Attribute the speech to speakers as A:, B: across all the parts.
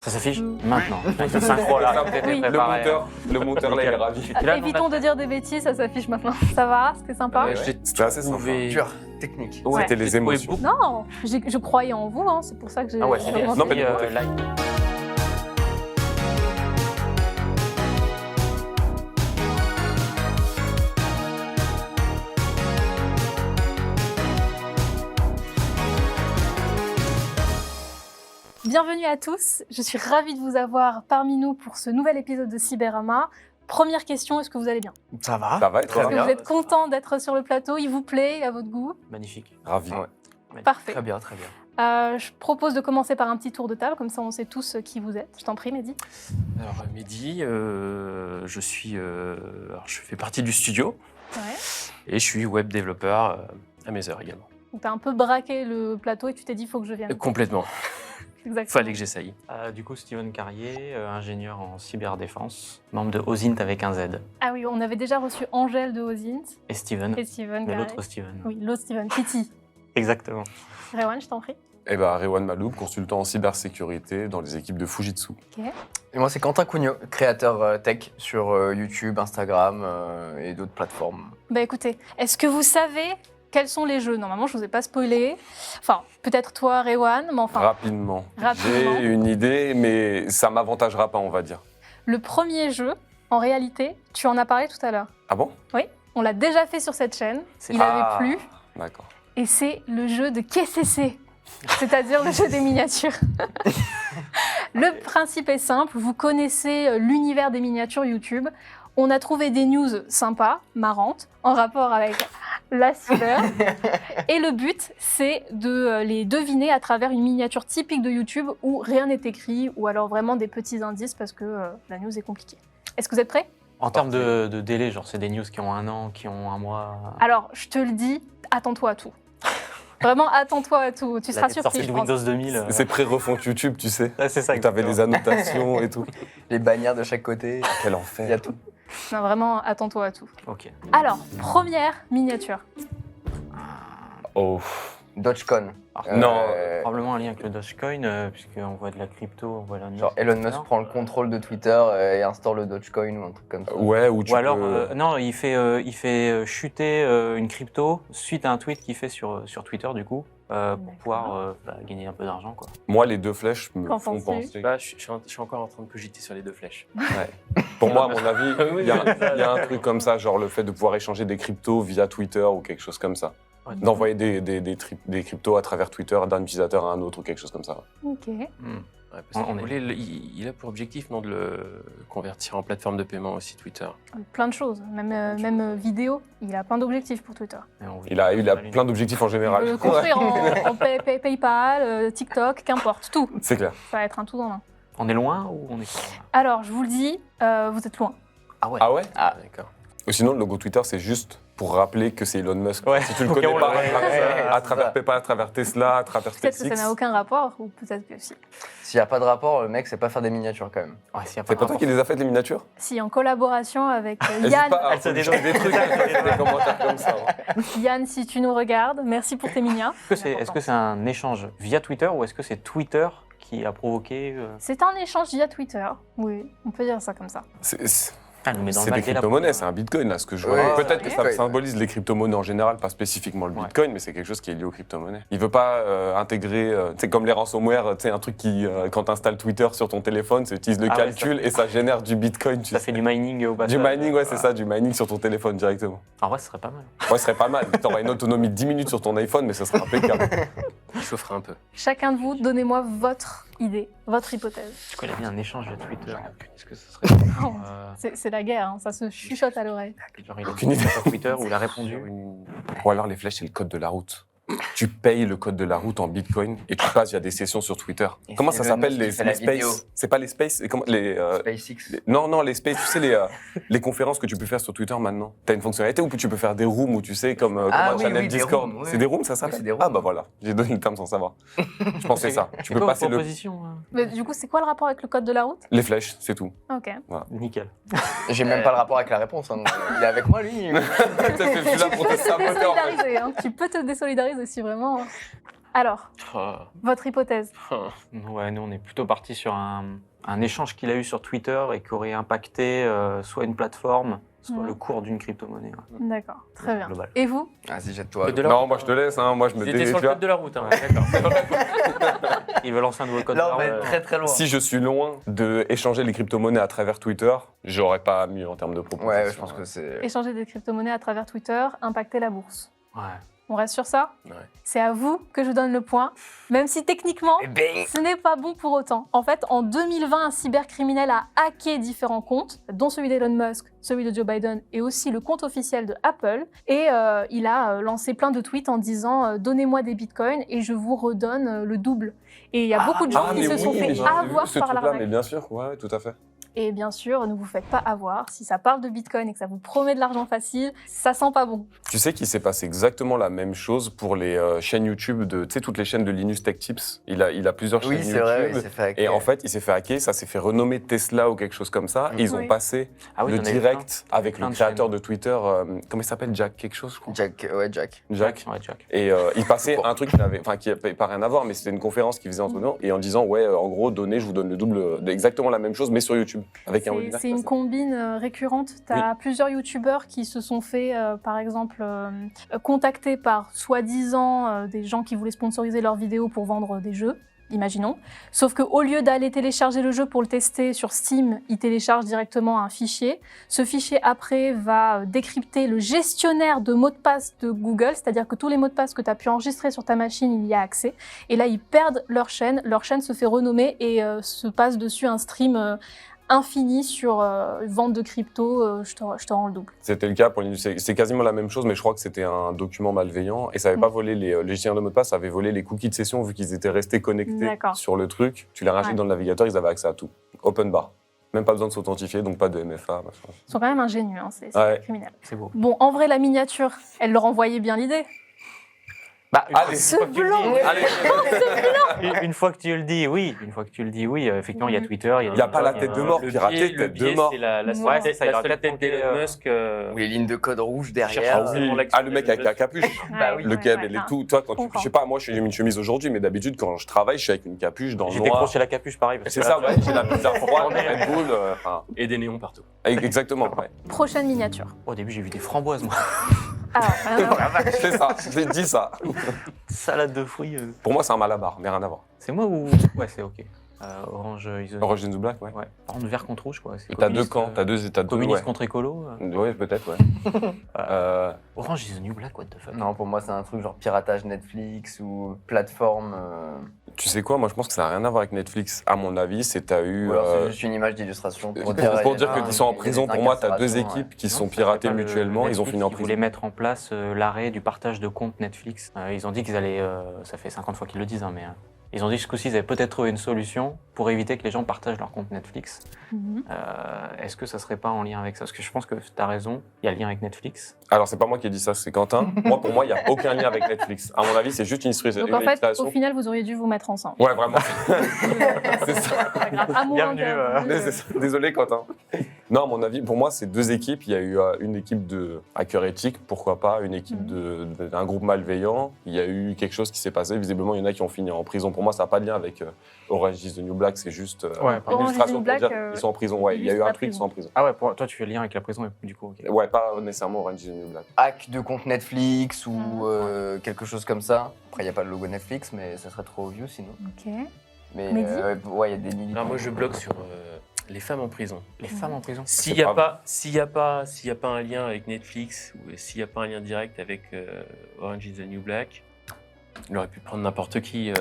A: Ça s'affiche maintenant. Avec le synchro là, t'étais
B: Oui.
A: préparé.
C: Le monteur là, il est ravi.
A: Et là,
B: Évitons de dire des bêtises, ça s'affiche maintenant. Ça va? C'était sympa?
C: C'était assez sympa.
D: Dur, technique.
A: Ouais,
C: C'était les
A: j'ai trouvé
C: émotions.
A: beaucoup-
B: Non, je croyais en vous, hein, c'est pour ça que j'ai
A: Ah ouais,
B: j'ai
A: c'est
B: commencé.
C: Non, mais
A: live.
B: Bienvenue à tous, je suis ravie de vous avoir parmi nous pour ce nouvel épisode de Cyberama. Première question, est-ce que vous allez bien?
D: Ça va.
C: Ça va, et
D: Très
C: toi?
B: Est-ce que
D: bien.
B: vous êtes content d'être sur le plateau? Il vous plaît, à votre goût?
A: Magnifique.
C: Ravi.
D: Ouais.
B: Parfait.
D: Très bien, très bien.
B: Je propose de commencer par un petit tour de table, comme ça on sait tous qui vous êtes. Je t'en prie, Mehdi.
D: Alors, Mehdi, je fais partie du studio
B: Ouais.
D: et je suis web développeur à mes heures également.
B: Donc t'as un peu braqué le plateau et tu t'es dit, il faut que je vienne.
D: Complètement.
B: Exactement.
D: Fallait que j'essaye.
A: Du coup, Steven Carrier, ingénieur en cyberdéfense, membre de OSINT avec un Z.
B: Ah oui, on avait déjà reçu Angèle de Ozint
A: Et Steven,
B: et Steven.
A: de
B: Garret.
A: l'autre Steven.
B: Oui, l'autre Steven. Titi.
A: Exactement.
B: Rewan, je t'en prie.
C: Eh ben, Rewan Maloub, consultant en cybersécurité dans les équipes de Fujitsu.
E: Et moi, c'est Quentin Cugnot, créateur tech sur YouTube, Instagram et d'autres plateformes.
B: Bah écoutez, est-ce que vous savez quels sont les jeux? Normalement, je ne vous ai pas spoilé. Enfin, peut-être toi, Rewan, mais enfin,
C: Rapidement.
B: Rapidement.
C: J'ai une idée, mais ça m'avantagera pas, on va dire.
B: le premier jeu, en réalité, tu en as parlé tout à l'heure.
C: Ah bon?
B: On l'a déjà fait sur cette chaîne.
A: C'est
B: Il
C: Ah.
B: avait plu.
C: D'accord.
B: Et c'est le jeu de KCC, c'est-à-dire le jeu des miniatures. Le principe est simple, vous connaissez l'univers des miniatures YouTube. On a trouvé des news sympas, marrantes, en rapport avec la cyber. Et le but, c'est de les deviner à travers une miniature typique de YouTube où rien n'est écrit, ou alors vraiment des petits indices parce que la news est compliquée. Est-ce que vous êtes prêts?
A: En termes de délai, genre c'est des news qui ont un an, qui ont un mois.
B: Alors, je te le dis, attends-toi à tout. Vraiment, attends-toi à tout. Tu
A: La
B: seras
A: tête
B: surpris,
A: sortie
B: je
A: de
B: pense.
A: Windows 2000.
C: C'est pré-refonte YouTube, tu sais.
A: Ouais, c'est ça.
C: Tu avais les annotations et tout.
E: Les bannières de chaque côté,
C: Quel
E: il y a
C: enfer.
E: tout.
B: Non, vraiment, attends-toi à tout.
A: Ok.
B: Alors, première miniature.
C: Oh.
E: Dogecoin.
A: Alors,
C: Non.
A: Probablement un lien avec le Dogecoin, puisqu'on voit de la crypto, on voit la news.
E: Genre Elon Musk prend le contrôle de Twitter et instaure le Dogecoin ou un truc comme ça.
C: Ouais, ou tu
A: Ou alors,
C: peux...
A: non, il fait chuter une crypto suite à un tweet qu'il fait sur Twitter, du coup, pour
B: D'accord.
A: pouvoir gagner un peu d'argent, quoi.
C: Moi, les deux flèches me
B: Qu'en
C: font
B: penses-tu
C: penser.
D: Là, je suis encore en train de cogiter sur les deux flèches.
C: Pour moi, à mon avis,
D: Oui,
C: il y a un truc comme ça, genre le fait de pouvoir échanger des cryptos via Twitter ou quelque chose comme ça.
A: Ouais.
C: D'envoyer des cryptos à travers Twitter d'un utilisateur à un autre ou quelque chose comme ça.
B: Ok.
D: Ouais, parce
A: On
D: qu'il
A: est-
D: voulait il a pour objectif non, de le convertir en plateforme de paiement aussi, Twitter.
B: Plein de choses, même vidéo. Il a plein d'objectifs pour Twitter.
A: Et on-
C: Il a plein d'objectifs en général.
B: Il peut construire en PayPal, TikTok, qu'importe, tout.
C: C'est clair.
B: Ça va être un tout dans l'un.
A: On est loin ou on est pas loin?
B: Alors, je vous le dis, vous êtes loin.
A: Ah ouais.
C: Ah ouais?
D: Ah, d'accord.
C: Ou sinon, le logo Twitter, c'est juste pour rappeler que c'est Elon Musk.
A: Ouais.
C: Si tu le
A: Ok,
C: connais
A: on
C: pas,
A: l'a-
C: à travers PayPal, à travers Tesla, à travers
B: Peut-être que ça
C: SpaceX.
B: n'a aucun rapport, ou peut-être que si.
E: S'il n'y a pas de rapport, le mec sait pas faire des miniatures quand même.
A: Ouais, s'il y a
C: C'est pas toi
A: rapport.
C: qui les a fait les miniatures?
B: Si, en collaboration avec
C: N'hésite
B: Yann.
C: pas à
A: Elle se
C: ajouter
A: dédouane.
C: des trucs, des commentaires comme ça.
B: Yann, si tu nous regardes, merci pour tes mignons.
A: Est-ce que c'est un échange via Twitter ou est-ce que c'est Twitter qui a provoqué
B: C'est un échange via Twitter. Oui, on peut dire ça comme ça.
A: Ah, nous met dans le
C: C'est
A: bac
C: des
A: dès la
C: crypto-monnaies,
A: première.
C: c'est un bitcoin là, ce que je
E: Ouais,
C: vois. Peut-être que ça
E: Bitcoin.
C: symbolise les crypto-monnaies en général, pas spécifiquement le
A: Ouais.
C: bitcoin, mais c'est quelque chose qui est lié aux crypto-monnaies. Il veut pas intégrer, c'est comme les ransomware, tu sais, un truc qui, quand tu installes Twitter sur ton téléphone, ça utilise le
A: Ah ouais,
C: calcul et ça génère du bitcoin. Tu
A: Ça
C: sais.
A: fait du mining au passage.
C: Du mining, ouais, c'est ça, du mining sur ton téléphone directement.
A: En vrai, ce serait pas mal.
C: Ouais, ce serait pas mal. T'auras une autonomie de 10 minutes sur ton iPhone, mais ça serait impeccable.
D: Je chaufferai un peu.
B: Chacun de vous, donnez-moi votre idée, votre hypothèse.
A: Je connais bien un échange via Twitter.
D: Est-ce que ce serait
B: Oh, c'est la guerre, hein, ça se chuchote à l'oreille.
A: Genre, il a
C: Aucune idée.
A: sur Twitter où il a répondu.
C: Ou alors les flèches, c'est le code de la route. Tu payes le code de la route en bitcoin et tu passes via des sessions sur Twitter.
E: Et
C: Comment
E: c'est
C: ça
E: Elon
C: s'appelle
E: Musk qui fait la vidéo.
C: space? C'est pas les space? Comment,
E: SpaceX.
C: Non, les space, tu sais, les conférences que tu peux faire sur Twitter maintenant. T'as une fonctionnalité où tu peux faire des rooms où tu sais, comme
E: Ah
C: un
E: oui,
C: channel
E: oui, des
C: Discord.
E: rooms, ouais.
C: C'est des rooms, ça
E: Oui,
C: s'appelle?
E: c'est des rooms.
C: Ah bah voilà, j'ai donné le terme sans savoir. Je pensais ça. Tu peux passer
A: proposition.
B: Mais du coup, c'est quoi le rapport avec le code de la route?
C: les flèches, c'est tout.
B: Ok.
A: Nickel.
E: J'ai même pas le rapport avec la réponse. Hein, donc, il est avec moi, lui.
C: Je suis là pour te
B: Tu peux te
C: saboter en fait.
B: désolidariser, hein. Tu peux te désolidariser si vraiment. Alors,
D: Ah,
B: votre hypothèse.
D: ah.
A: Ouais, nous, on est plutôt parti sur un échange qu'il a eu sur Twitter et qui aurait impacté soit une plateforme, soit
B: Ouais.
A: le cours d'une crypto-monnaie. Ouais.
B: D'accord, très bien.
A: Global.
B: Et vous?
E: Vas-y, jette-toi.
D: Code de la
C: Non,
D: route,
C: moi je te laisse, hein. Moi je me
D: J'étais sur le
C: délire.
D: code de la route, hein. D'accord.
A: Il veut lancer un nouveau code.
E: Là, on va
A: barre,
E: être très très loin.
C: Si je suis loin de échanger les crypto-monnaies à travers Twitter, j'aurais pas mieux en termes de propositions.
E: Ouais, je pense que c'est.
B: Échanger des crypto-monnaies à travers Twitter, impacter la bourse.
A: Ouais.
B: On reste sur ça?
D: Ouais.
B: C'est à vous que je donne le point, même si techniquement,
E: Eh ben,
B: ce n'est pas bon pour autant. En fait, en 2020, un cybercriminel a hacké différents comptes, dont celui d'Elon Musk, celui de Joe Biden et aussi le compte officiel de Apple. Et il a lancé plein de tweets en disant donnez-moi des bitcoins et je vous redonne le double. Et il y a beaucoup de gens qui se sont fait avoir
C: ce
B: par
C: truc-là,
B: l'arnaque.
C: mais bien sûr, ouais, tout à fait.
B: Et bien sûr, ne vous faites pas avoir. Si ça parle de bitcoin et que ça vous promet de l'argent facile, ça sent pas bon.
C: Tu sais qu'il s'est passé exactement la même chose pour les chaînes YouTube de, tu sais, toutes les chaînes de Linus Tech Tips. Il a plusieurs chaînes
E: Oui, c'est vrai,
C: YouTube.
E: il s'est fait hacker.
C: Et en fait, il s'est fait hacker, ça s'est fait renommer Tesla ou quelque chose comme ça. Et ils ont
B: Oui.
C: passé
A: Ah oui,
C: le
A: il y en avait
C: direct avec
A: plein
C: le
A: de
C: créateur
A: chaînes.
C: de Twitter, comment il s'appelle, Jack quelque chose, je crois.
E: Jack.
C: Jack.
A: Ouais, Jack.
C: Et il passait un truc qui n'avait pas rien à voir, mais c'était une conférence qu'il faisait entre nous et en disant ouais, en gros, donnez, je vous donne le double, exactement la même chose, mais sur YouTube avec un webinaire.
B: C'est une combine récurrente. Tu as plusieurs youtubeurs qui se sont fait, par exemple, contacter par soi-disant des gens qui voulaient sponsoriser leurs vidéos pour vendre des jeux. Imaginons. Sauf qu'au lieu d'aller télécharger le jeu pour le tester sur Steam, ils téléchargent directement un fichier. Ce fichier, après, va décrypter le gestionnaire de mots de passe de Google, c'est-à-dire que tous les mots de passe que tu as pu enregistrer sur ta machine, il y a accès. Et là, ils perdent leur chaîne se fait renommer et se passe dessus un stream infini sur vente de crypto, je te rends le double.
C: C'était le cas pour Linus. C'est quasiment la même chose, mais je crois que c'était un document malveillant et ça n'avait pas volé les gestionnaires de mots de passe, ça avait volé les cookies de session vu qu'ils étaient restés connectés
B: D'accord.
C: sur le truc. Tu les rachètes
B: Ouais.
C: dans le navigateur, ils avaient accès à tout. Open bar. Même pas besoin de s'authentifier, donc pas de MFA. Machin.
B: Ils sont quand même ingénieux, hein, c'est
C: Ouais.
B: criminel.
A: C'est beau.
B: Bon, en vrai, la miniature, elle leur envoyait bien l'idée.
A: Bah,
C: Allez,
B: Ce blanc
C: Allez,
A: une fois que tu le dis, oui. Une fois que tu le dis, oui. Effectivement, il y a Twitter.
C: Il y a pas la tête de mort, pirater, tête de mort.
D: C'est la
B: Ouais,
D: seule
A: c'est ça, il
D: la
A: aurait
D: seule
A: peut-être
D: tête
A: manqué,
D: d'Elon Musk.
E: Ou les lignes de code rouges
D: cherche
E: derrière.
D: à
C: oui.
D: l'action
C: Ah, le mec avec la capuche.
E: Bah oui.
C: Le câble et
B: ouais,
C: tout. Toi, quand tu,
B: comprends.
C: je sais pas, moi, je suis une chemise aujourd'hui, mais d'habitude, quand je travaille, je suis avec une capuche dans le
A: J'ai
C: noir.
A: décroché la capuche, pareil. parce
C: C'est
A: que
C: ça,
A: là,
C: ouais. J'ai la pizza froide, Red Bull. Enfin,
D: Et des néons partout.
C: exactement, ouais.
B: Prochaine miniature.
A: Au début, j'ai vu des framboises, moi.
B: Alors, rien à voir.
C: C'est ça, j'ai dit ça.
A: Salade de fruits.
C: Pour moi, c'est un malabar, mais rien à voir.
A: C'est moi ou. Ouais, c'est ok. Orange is the-
C: Orange is the Black, ouais.
A: Ouais. Par contre, vert contre rouge, quoi. C'est
C: Et t'as deux
A: communiste,
C: camps, t'as deux,
A: Communiste
C: ouais.
A: contre écolo.
C: Ouais, peut-être, ouais.
A: Orange is the new black, what the fuck.
E: Non, pour moi, c'est un truc genre piratage Netflix ou plateforme.
C: Tu sais quoi, moi je pense que ça n'a rien à voir avec Netflix. À mon avis, c'est t'as eu.
E: Ou alors c'est juste une image d'illustration pour
C: pour
E: dire.
C: dire qu'ils sont en
E: il y a
C: prison,
E: des
C: pour moi, t'as deux
E: incarcérations,
C: équipes qui
A: Non,
C: sont
A: ça
C: piratées
A: serait pas le
C: mutuellement, ils ont
A: Netflix
C: fini en
A: qui
C: prison.
A: voulaient mettre en place l'arrêt du partage de comptes Netflix. Ils ont dit qu'ils allaient, ça fait 50 fois qu'ils le disent, hein, mais ils ont dit que ce coup-ci, ils avaient peut-être trouvé une solution pour éviter que les gens partagent leur compte Netflix.
B: Mhm.
A: Est-ce que ça serait pas en lien avec ça? Parce que je pense que tu as raison, il y a lien avec Netflix.
C: Alors, c'est pas moi qui ai dit ça, c'est Quentin. Moi, pour moi, il n'y a aucun lien avec Netflix. À mon avis, c'est juste une
B: Donc en fait, au final, vous auriez dû vous mettre ensemble.
C: Ouais, vraiment. C'est ça.
B: Pas grave. À moins
A: Bienvenue,
C: Désolé, Quentin. Non, à mon avis, pour moi, c'est deux équipes. Il y a eu une équipe de hackers éthiques, pourquoi pas, une équipe d'un groupe malveillant. Il y a eu quelque chose qui s'est passé. Visiblement, il y en a qui ont fini en prison. Pour moi, ça n'a pas de lien avec Orange is the New Black. C'est juste
A: Ouais,
C: une
A: pardon.
B: Orange is the
C: illustration
B: New
C: pour
B: Black,
C: dire qu'ils sont en prison. Ouais, il y a eu
B: illustre
C: un
B: la
C: truc, ils
B: prison.
C: sont en prison.
A: Ah ouais, pour toi, tu fais le lien avec la prison, du coup. ok.
C: Ouais, pas nécessairement Orange is the New Black.
E: Hack de compte Netflix ou quelque chose comme ça. Après, il n'y a pas le logo Netflix, mais ça serait trop obvious sinon.
B: Ok.
E: Mais
B: Mehdi
E: ouais, il y a des militants.
D: Alors moi, je bloque sur les femmes en prison.
A: Les femmes en prison.
D: S'il
C: C'est
D: n'y a
C: pas-
D: pas un lien avec Netflix ou s'il n'y a pas un lien direct avec Orange is the New Black, il aurait pu prendre n'importe qui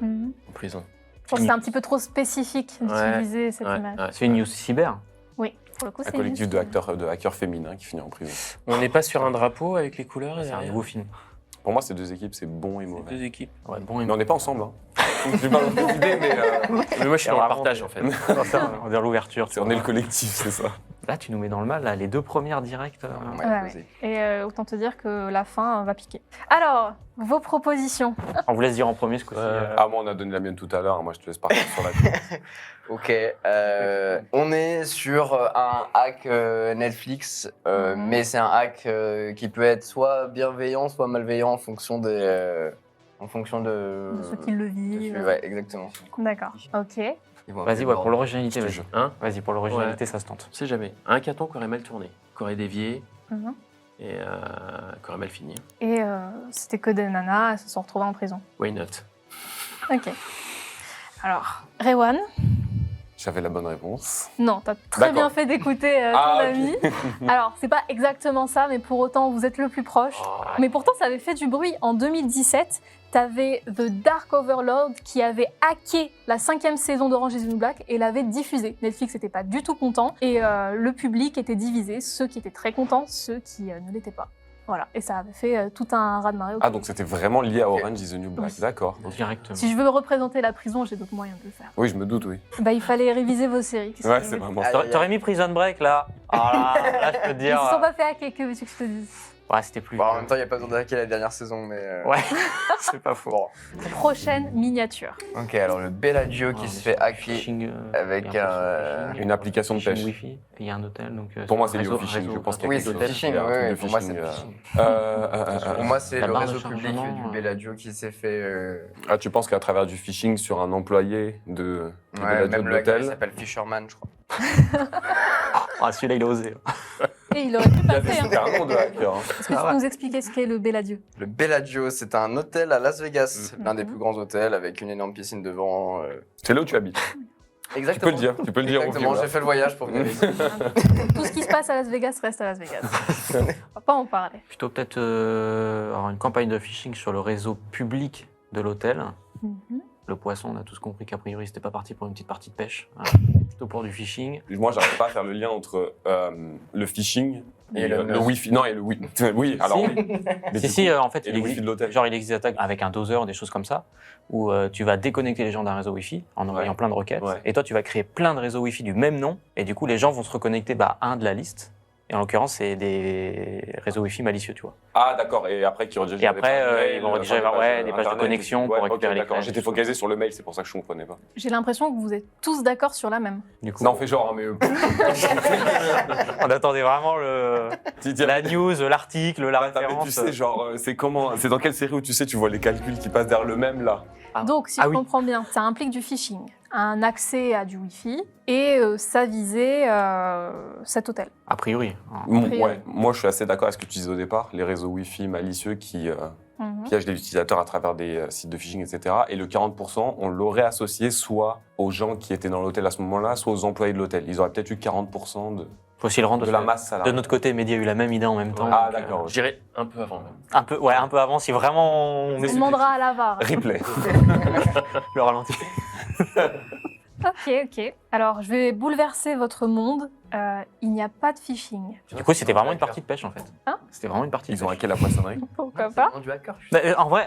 B: Mhm.
D: en prison.
B: Je pense que c'est un petit peu trop spécifique d'utiliser cette
D: Ouais,
B: image.
D: ouais.
A: C'est une news cyber.
B: Oui, pour le coup,
C: Un
B: c'est
C: collectif
B: une-
C: de hackers féminins qui finit en prison.
D: On n'est pas sur un drapeau avec les couleurs
A: C'est un
D: derrière.
A: nouveau film.
C: Pour moi, c'est deux équipes, c'est bon et
D: C'est
C: mauvais.
D: deux équipes.
A: Ouais, bon et
C: Mais on n'est pas ensemble. Hein. J'ai pas d'idée, mais
D: Mais moi, je suis
A: Et
D: dans le
A: vraiment,
D: partage en fait.
A: on va dire l'ouverture.
C: on est le collectif, c'est ça.
A: Là, tu nous mets dans le mal, là, les deux premières directes.
E: Ouais,
B: Ouais,
E: vas-y.
B: Et autant te dire que la fin va piquer. Alors, vos propositions.
A: On vous laisse dire en premier ce coup-ci.
C: Ah, moi, on a donné la mienne tout à l'heure. Moi, je te laisse partir sur la tienne.
E: Ok, on est sur un hack Netflix, mais c'est un hack qui peut être soit bienveillant, soit malveillant en fonction En fonction de...
B: De ceux qui le vivent.
E: Ouais, exactement.
B: D'accord. Ok.
E: Ils vont
A: Vas-y,
E: appeler
A: ouais,
E: le
A: pour l'originalité,
C: Je te
A: vas-y.
C: jure.
D: Hein
A: Vas-y, pour l'originalité, ça se tente.
D: On sait jamais. Un hackathon qui aurait mal tourné, qui aurait dévié
B: Mhm.
D: et qui aurait mal fini.
B: Et c'était que des nanas, elles se sont retrouvées en prison.
D: Why not?
B: Ok. Alors, Rewan,
C: J'avais la bonne réponse.
B: non, t'as très
C: D'accord.
B: bien fait d'écouter ton
C: Ah, ok.
B: ami. Alors, c'est pas exactement ça, mais pour autant, vous êtes le plus proche. Mais pourtant, ça avait fait du bruit. En 2017, t'avais The Dark Overlord qui avait hacké la 5e saison d'Orange is the New Black et l'avait diffusée. Netflix n'était pas du tout content et le public était divisé. Ceux qui étaient très contents, ceux qui ne l'étaient pas. Voilà, et ça avait fait tout un raz-de-marée.
C: Ah, donc c'était vraiment lié à Orange is the New Black,
B: Oui.
C: d'accord.
A: Directement.
B: Si je veux représenter la prison, j'ai d'autres moyens de le faire.
C: Oui, je me doute, oui.
B: Bah, il fallait réviser vos séries. Qu'est-ce
C: Ouais,
B: que
C: c'est
B: je veux
C: vraiment
E: Ah,
C: ça.
A: T'aurais mis Prison Break là. Ah là, je peux te
B: Ils
A: dire.
B: se sont pas fait hacker, que veux-tu que je te dise?
A: Ouais, c'était plus.
E: Bon, en même temps, il n'y a pas besoin de hacker la dernière saison, mais...
A: Ouais, c'est pas faux.
E: Bon.
B: Prochaine miniature.
E: Ok, alors le Bellagio qui se fait hacker
A: Phishing,
E: avec
A: il y a
E: un...
A: phishing,
C: Une application de
A: phishing
C: pêche.
A: Wi-Fi, et il y a un hôtel. Donc,
C: Pour moi, c'est lié
A: réseau-
C: au phishing.
A: réseau-
C: Je pense qu'il y a
E: Oui,
C: quelque
E: c'est
C: chose
E: le phishing,
C: il y a un truc
E: ouais,
C: de
E: pour moi, c'est
C: phishing,
E: le
C: phishing.
E: Pour moi, c'est
A: La
E: le
A: barre de
E: réseau public
A: chargement,
E: du Bellagio qui s'est fait...
C: Ah, tu penses qu'à travers du phishing sur un employé de
E: Ouais,
C: Bellagio
E: même
C: de
E: le hacker, il
C: l'hôtel,
E: s'appelle Fisherman, je crois.
A: Ah, celui-là, il a osé.
B: Et il aurait pu
C: il y a
B: passer.
C: c'était un nom de hacker. hein.
B: Est-ce que tu peux nous expliquer ce qu'est le Bellagio?
E: Le Bellagio, c'est un hôtel à Las Vegas, l'un des
B: Mhm.
E: plus grands hôtels avec une énorme piscine devant.
C: C'est là où tu habites. Tu
E: Exactement.
C: peux le dire, tu peux le dire. au
E: Exactement,
C: viewers.
E: j'ai fait le voyage pour venir ici.
B: Tout ce qui se passe à Las Vegas reste à Las Vegas. On va pas en parler.
A: Plutôt peut-être avoir une campagne de phishing sur le réseau public de l'hôtel.
B: Mhm.
A: Le poisson, on a tous compris qu'a priori, c'était pas parti pour une petite partie de pêche. Hein. Plutôt pour du phishing.
C: Moi, j'arrive pas à faire le lien entre le phishing et
E: Et le
C: le Wi-Fi. Non, et le Wi. Oui, alors
A: Si.
C: oui. Mais
A: Si,
C: du
A: si,
C: coup,
A: en fait,
C: et
A: il
C: le
A: existe,
C: Wi-Fi de l'hôtel.
A: genre, il existe des attaques avec un doseur, des choses comme ça, où tu vas déconnecter les gens d'un réseau Wi-Fi en envoyant
C: Ouais.
A: plein de requêtes.
C: Ouais.
A: Et toi, tu vas créer plein de réseaux Wi-Fi du même nom. Et du coup, les gens vont se reconnecter à un de la liste. Et en l'occurrence, c'est des réseaux Wi-Fi malicieux, tu vois.
C: Ah, d'accord. Et après, qui redirigent
A: Et après, ils vont rediriger vers des pages de
C: Internet,
A: connexion pour
C: ouais,
A: récupérer les
C: d'accord.
A: clés.
C: J'étais focalisé sur le mail, c'est pour ça que je comprenais pas.
B: J'ai l'impression que vous êtes tous d'accord sur la même.
A: Du coup,
C: Non, on fait genre, hein, mais.
A: on attendait vraiment la news, l'article, la
C: Ah, mais
A: référence.
C: tu sais, genre, c'est comment. C'est dans quelle série où tu sais, tu vois les calculs qui passent derrière le même là.
A: Ah.
B: Donc, si
A: Ah
B: je
A: oui.
B: comprends bien, ça implique du phishing, un accès à du Wi-Fi et ça visait cet hôtel.
A: A priori. hein.
B: priori.
C: Ouais, moi, je suis assez d'accord avec ce que tu disais au départ, les réseaux Wi-Fi malicieux qui
B: Mhm.
C: piègent les utilisateurs à travers des sites de phishing, etc. Et le 40%, on l'aurait associé soit aux gens qui étaient dans l'hôtel à ce moment-là, soit aux employés de l'hôtel. Ils auraient peut-être eu 40%
A: Faut aussi le rendre.
C: de
A: parce
C: la
A: que
C: masse
A: de
C: salariale.
A: notre côté, Mehdi a eu la même idée en même temps.
C: Ah,
A: donc,
C: d'accord.
D: Je dirais un peu avant même.
A: un peu avant, si vraiment on
B: On demandera à la VAR.
C: Replay.
A: le ralenti.
B: Ok. Alors, je vais bouleverser votre monde. Il n'y a pas de phishing.
A: Du coup, c'était vraiment une partie de pêche en fait.
B: Hein
A: C'était vraiment une partie de
C: Ils ont
A: pêche.
C: hacké la poissonnerie.
B: Pourquoi pas?
E: Du hacker.
A: Bah, en vrai,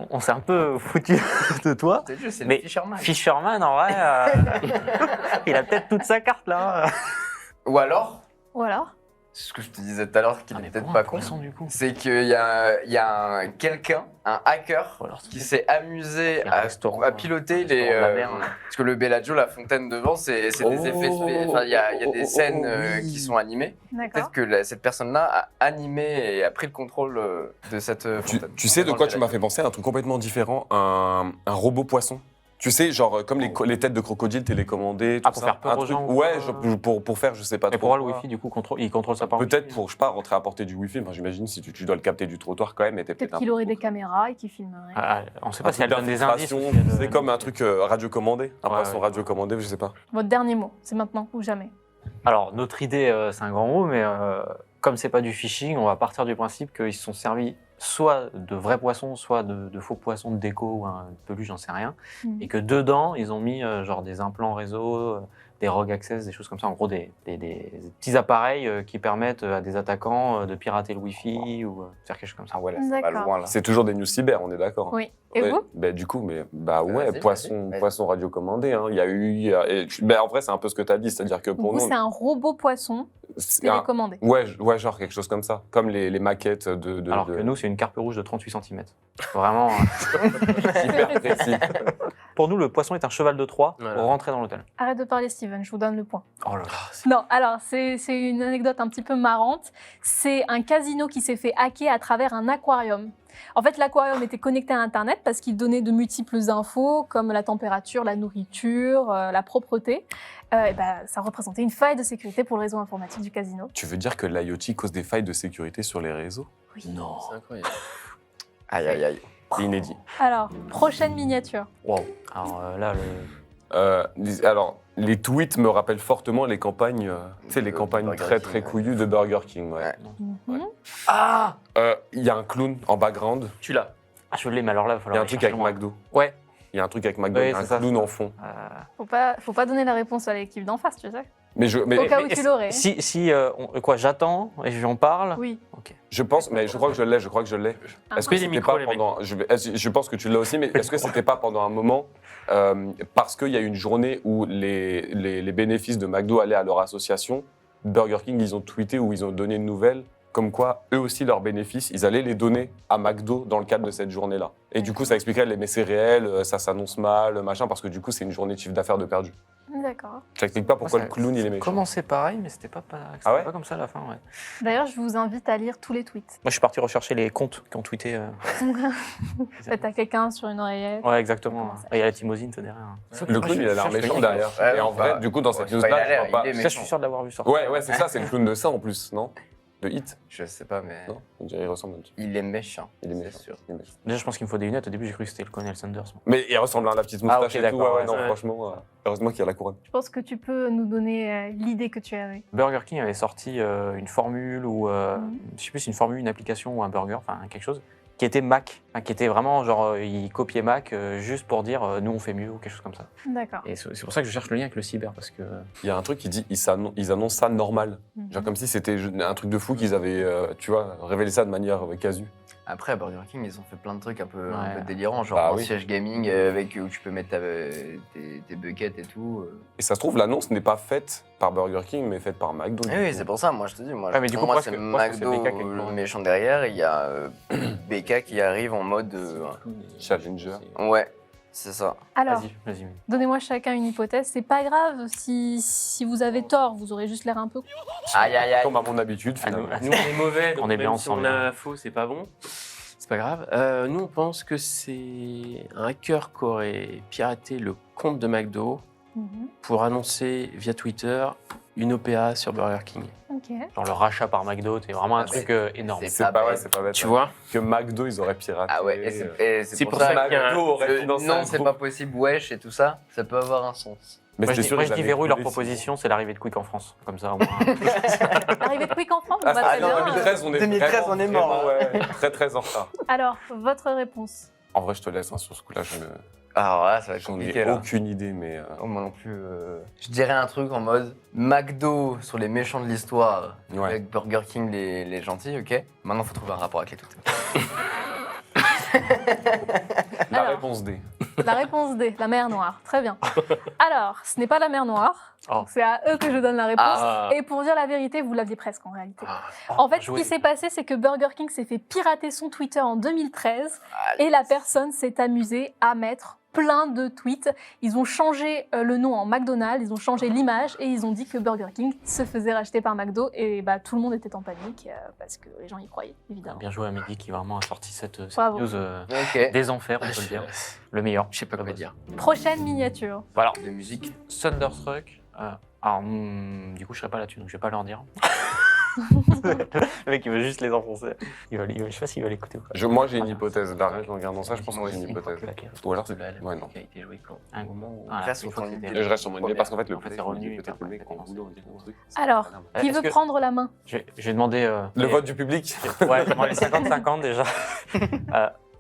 A: on s'est un peu foutu de toi.
E: C'est juste, c'est
A: Mais
E: le Fisherman.
A: Fisherman, en vrai, il a peut-être toute sa carte là.
E: Ou alors,
B: Ou alors?
E: c'est ce que je te disais tout à l'heure, qui n'est peut-être pas con,
A: du coup.
E: c'est qu'il y a quelqu'un, un hacker,
A: Ou alors,
E: qui s'est amusé
A: Il y a un restaurant,
E: à piloter
A: un
E: les.
A: restaurant de la mer.
E: Parce que le Bellagio, la fontaine devant, c'est des
C: Oh,
E: effets. Enfin, il y a des scènes
C: oui.
E: qui sont animées.
B: D'accord.
E: Peut-être que cette personne-là a animé et a pris le contrôle de cette fontaine.
C: Tu sais de
E: Dans
C: quoi
E: le
C: tu m'as fait penser? Un truc complètement différent, un robot poisson. Tu sais, genre comme les têtes de crocodile télécommandées, tout
A: Ah, pour
C: ça.
A: faire peur
C: Un
A: aux
C: gens.
A: gens,
C: Ouais,
A: quoi.
C: genre, pour faire, je sais pas
A: Mais
C: trop.
A: pour le
C: quoi.
A: Wi-Fi, du coup, il contrôle ça par
C: Peut-être
A: Wi-Fi.
C: pour, je sais pas, rentrer à portée du Wi-Fi. Enfin, j'imagine si tu dois le capter du trottoir quand même.
B: Peut-être qu'il aurait des caméras et qu'il filmerait.
A: Ah, on sait
C: Un
A: pas si
C: truc
A: elle donne des indices.
C: d'infiltration,
A: ou si elle-
C: C'est comme un truc radiocommandé, un
A: Ouais,
C: poisson
A: ouais.
C: radiocommandé, je sais pas.
B: Votre dernier mot, c'est maintenant ou jamais.
A: Alors, notre idée, c'est un grand mot, mais comme c'est pas du phishing, on va partir du principe qu'ils se sont servis soit de vrais poissons, soit de faux poissons de déco ou un peluche, j'en sais rien.
B: Mhm.
A: Et que dedans, ils ont mis genre des implants réseau, des rogue access, des choses comme ça. En gros, des petits appareils qui permettent à des attaquants de pirater le Wi-Fi ou faire quelque chose comme ça.
E: Ah ouais, là, c'est pas
B: D'accord.
E: loin là.
C: C'est toujours des news cyber, on est d'accord.
B: Oui. Et
C: Ouais,
B: vous?
C: bah, du coup, ouais,
E: Vas-y,
C: poisson,
E: vas-y.
C: poisson radiocommandé. Hein. Il y a eu. En vrai, c'est un peu ce que tu as dit, c'est-à-dire que pour
B: Vous,
C: nous.
B: c'est un robot poisson
C: c'est un-
B: télécommandé.
C: Ouais, genre quelque chose comme ça. Comme les maquettes de.
A: Alors que nous, c'est une carpe rouge de 38 cm. Vraiment.
C: Hyper précis.
A: pour nous, le poisson est un cheval de Troie
D: Voilà.
A: pour rentrer dans l'hôtel.
B: Arrête de parler, Steven, je vous donne le point.
A: Oh là là.
B: Non, alors, c'est une anecdote un petit peu marrante. C'est un casino qui s'est fait hacker à travers un aquarium. En fait, l'aquarium était connecté à Internet parce qu'il donnait de multiples infos comme la température, la nourriture, la propreté. Et ben, ça représentait une faille de sécurité pour le réseau informatique du casino.
C: Tu veux dire que l'IoT cause des failles de sécurité sur les réseaux?
A: Non.
D: C'est incroyable.
E: Aïe, aïe, aïe.
C: C'est inédit.
B: Alors, prochaine miniature.
A: Wow. Alors là,
C: Alors, les tweets me rappellent fortement les campagnes, tu sais, les
E: De
C: campagnes
E: Burger
C: très
E: King,
C: très
E: ouais.
C: couillues de Burger King. Ouais.
E: Ouais.
B: Mhm.
E: Ah
C: Il y a un clown en background.
D: Tu l'as.
A: ah, je l'ai, mais alors là, il va
C: Il y a
A: falloir
C: un
A: aller
C: truc
A: chercher
C: avec
A: loin.
C: McDo.
A: Ouais.
C: Il y a un truc avec McDo,
A: Oui,
C: il y a un
A: c'est ça,
C: clown
A: c'est
C: en
A: ça.
C: fond.
B: Faut pas donner la réponse à l'équipe d'en face, tu sais.
C: Mais
B: Au cas où
A: mais
B: tu l'aurais.
A: Si quoi, j'attends et j'en parle.
B: Oui.
A: Ok.
C: je pense, mais je crois que je l'ai, je crois que je l'ai. Est-ce que
D: les
C: c'était
D: micros,
C: pas
D: les mecs.
C: pendant... Je pense que tu l'as aussi, mais est-ce que c'était pas pendant un moment parce qu'il y a eu une journée où les bénéfices de McDo allaient à leur association, Burger King, ils ont tweeté ou ils ont donné une nouvelle comme quoi eux aussi leurs bénéfices, ils allaient les donner à McDo dans le cadre de cette journée-là. Et du coup, ça expliquait, mais c'est réel, ça s'annonce mal, machin, parce que du coup, c'est une journée de chiffre d'affaires de perdu.
B: D'accord.
C: Ça explique pas pourquoi
A: Moi,
C: le clown, il est méchant.
A: Commençait pareil, mais c'était pas
C: Ah ouais
A: pas comme ça à la fin. Ouais.
B: D'ailleurs, je vous invite à lire tous les tweets.
A: Moi, je suis parti rechercher les comptes qui ont tweeté.
B: T'as quelqu'un sur une oreillette.
A: Ouais, exactement.
B: Comment ça
A: Et il y a la Timosine derrière.
C: Le clown, il a l'air méchant derrière.
E: Ouais,
C: Et en
E: bah,
C: vrai, du coup, dans cette
E: ouais, c'est pas, il
C: news-là,
E: a l'air,
C: je vois pas...
E: il est
A: Ça, je suis sûr de l'avoir vu sortir.
C: Ouais, c'est ça, c'est le clown de ça en plus, non? De Hit,
E: Je sais pas, mais
C: non? On dirait qu'il ressemble un petit peu.
E: il est méchant.
C: Il est
E: c'est
C: méchant.
E: sûr.
C: Il est méchant.
A: Déjà, je pense qu'il me faut des lunettes. Au début, j'ai cru que c'était le Colonel Sanders.
C: Mais il ressemble à la petite
A: Ah,
C: moustache
A: ok,
C: et tout.
A: d'accord,
C: Ouais,
A: ouais,
C: non,
D: ouais.
C: franchement, heureusement qu'il y a la couronne.
B: Je pense que tu peux nous donner l'idée que tu avais.
A: Burger King avait sorti une formule ou
B: Mhm.
A: je sais plus si c'est une formule, une application ou un burger, enfin quelque chose qui était Mac, enfin, qui était vraiment genre il copiait Mac juste pour dire nous on fait mieux ou quelque chose comme ça.
B: D'accord.
A: Et c'est pour ça que je cherche le lien avec le cyber parce que
C: Il y a un truc qui dit ils annoncent ça normal.
B: Mhm.
C: Genre comme si c'était un truc de fou qu'ils avaient, tu vois, révélé ça de manière casu.
E: Après, à Burger King, ils ont fait plein de trucs un peu
A: Ouais.
E: délirants, genre
C: Bah
E: un
C: oui.
E: siège gaming avec où tu peux mettre tes buckets et tout.
C: Et ça se trouve, l'annonce n'est pas faite par Burger King, mais faite par McDo. du
E: Oui,
C: coup.
E: c'est pour ça, moi je te dis, moi,
A: Ouais, mais du
E: pour
A: coup,
E: moi
A: presque-
E: c'est
A: presque c'est
E: McDo
A: BK qui est
E: le
A: le
E: méchant derrière, et il y a BK qui arrive en mode...
C: Challenger.
E: Ouais, c'est ça.
B: Alors,
A: Vas-y.
B: donnez-moi chacun une hypothèse. C'est pas grave si vous avez tort, vous aurez juste l'air un peu.
E: Aïe, aïe, aïe.
C: Comme à mon habitude,
A: Ah, nous,
C: finalement.
D: Nous, on est mauvais, donc
A: On est bien
D: même si
A: ensemble.
D: on a faux, c'est pas bon. C'est pas grave. Nous, on pense que c'est un hacker qui aurait piraté le compte de McDo
B: Mhm.
D: pour annoncer via Twitter une OPA sur Burger King.
B: Ok.
A: Genre le rachat par McDo, c'est vraiment un
E: Ah,
A: truc énorme.
E: c'est-
C: C'est pas, ouais, c'est pas bête.
D: Tu
C: ouais.
D: vois
C: Que McDo, ils auraient piraté.
E: Ah ouais, et
D: C'est pour ça qu'il y a un-
C: McDo aurait financé
E: non,
C: un
E: c'est
C: groupe.
E: pas possible, wesh, et tout ça, ça peut avoir un sens.
C: Mais
A: Moi, je
C: c'était
A: dis,
C: sûr,
A: moi,
C: ils
A: je dis
C: avaient
A: verrouille leur
C: coulé,
A: proposition, c'est l'arrivée de Quick en France. Comme ça, au moins.
B: Arrivé de Quick en France,
C: Ah,
B: on va très
C: non,
B: bien.
C: 2013, on est
E: 2013,
C: vraiment,
E: on est mort,
C: vraiment, ouais, très très en retard.
B: Alors, votre réponse.
C: En vrai, je te laisse hein, sur ce coup-là,
E: Alors là, ça va être
C: j'en
E: compliqué
C: ai
E: là.
C: aucune idée, mais
E: Oh, moi non plus. Je dirais un truc en mode McDo sur les méchants de l'histoire,
C: ouais.
E: avec Burger King les gentils, ok. Maintenant, faut trouver un rapport avec les tweets.
C: La
B: Alors.
C: réponse D.
B: La réponse D, la mer Noire. Très bien. Alors, ce n'est pas la mer Noire.
A: Oh.
B: Donc, c'est à eux que je donne la réponse.
D: Ah.
B: Et pour dire la vérité, vous l'aviez presque en réalité.
D: Ah.
B: En fait, ce
A: joué.
B: qui s'est passé, c'est que Burger King s'est fait pirater son Twitter en 2013
E: Ah,
B: et la personne s'est amusée à mettre plein de tweets. Ils ont changé le nom en McDonald's, ils ont changé l'image et ils ont dit que Burger King se faisait racheter par McDo et bah, tout le monde était en panique parce que les gens y croyaient, évidemment.
A: Bien joué à Mehdi qui vraiment a sorti cette
B: Bravo.
A: news
E: Ok.
A: des enfers, on peut le dire. Le meilleur.
D: Je sais pas quoi dire.
B: Prochaine miniature.
A: Voilà.
E: De musique.
A: Thunderstruck. Alors, du coup, je serai pas là-dessus, donc je vais pas leur dire. Le mec, il veut juste les enfoncer. Je sais pas s'il va l'écouter ou pas.
C: Moi, j'ai une hypothèse. Là, en regardant ça, je pense que
E: Moi
C: j'ai une
E: aussi.
C: hypothèse.
A: Laquelle
C: Ou alors,
D: De
C: c'est.
D: là, la
C: Ouais, non.
D: musique a été jouée quand
A: Un
D: au moment où...
A: Voilà,
E: Reste
A: une
E: sur
A: fois
E: ton
A: que
E: idée.
A: c'était-
C: Je reste sur mon idée parce qu'en fait, le
A: En fait,
C: play,
A: c'est revenu,
C: peut-être
A: et
C: le mec
A: après,
C: en boulot, on dirait un truc.
B: Alors, qui
A: Est-ce
B: veut
A: que-
B: prendre la main?
A: J'ai demandé.
C: Le vote du public.
A: Ouais, moi, les 50-50 déjà.